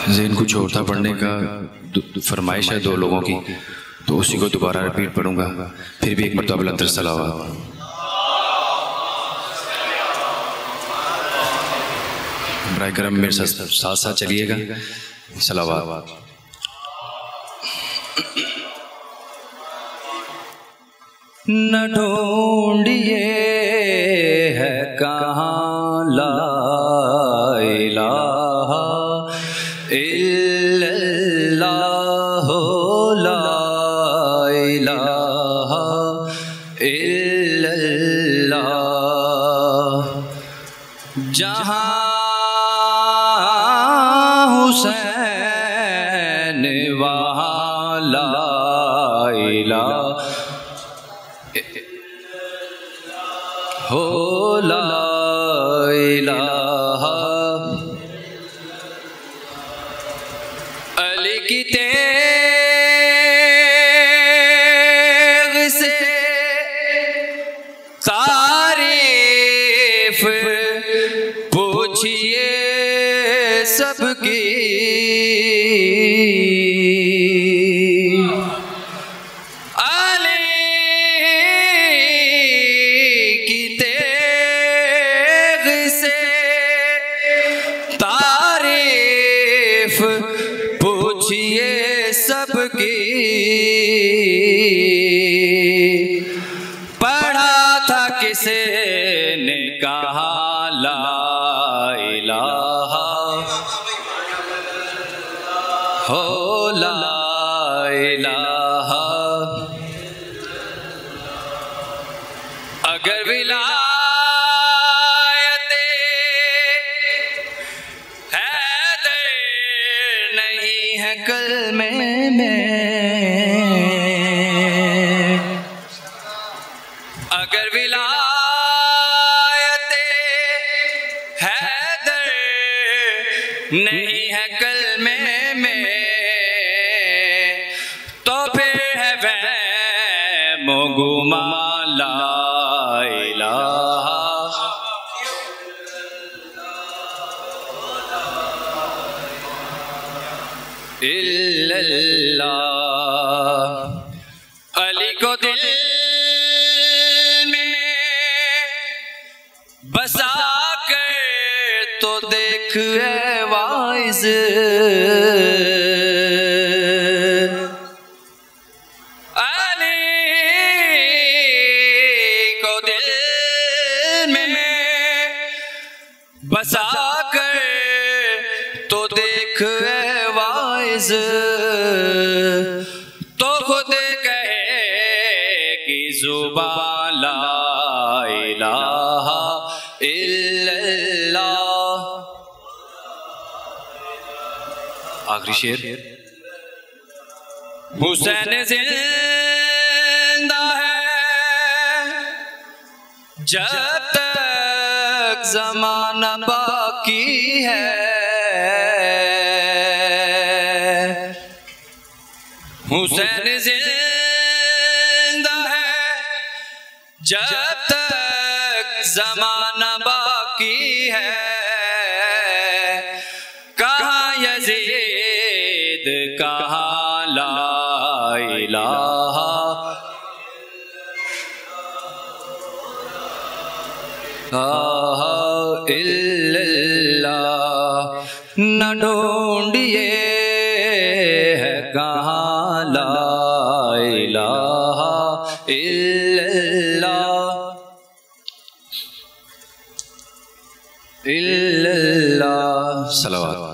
ज़हन को छोड़ता पढ़ने का फरमाइश है दो लोगों की, तो उसी को दोबारा रिपीट पढ़ूंगा। फिर भी एक मरतबा बुलंद सलावत। बराए करम मेरे साथ साथ चलिएगा। सलावत। न ढूंढिए है कहाँ ला इलाहा इल्लल्लाह, ला इलाहा इल्लल्लाह। जहाँ हुसैन वहाँ ला इलाहा हो, ला इलाहा। अली की तेग से तारीफ पूछिए सबकी, पूछिए सबकी। पढ़ा था किसे ने कहा ला इलाहा हो, ला इलाहा। अगर नहीं है कलमे में, अगर विलायत हैदर नहीं है कलमे में, तो फिर है वह मोगुमा ला इलाहा इल्लल्लाह। अली को दिल में बसा कर तो देख ऐ वाइज़, अली को दिल में बसा कर तो देख तो खुद कहे कि जुबान ला इलाहा इल्लल्लाह। आखिरी शेर। हुसैन जिंदा है जब तक ज़माना बाकी है, हुसैन जिंदा है जब तक ज़माना बाकी है। कहाँ यजीद कहाँ ला इलाहा इल्लल्लाह। न ढूंढिए है कहाँ ला इलाहा इल्लल्लाह। सलावत।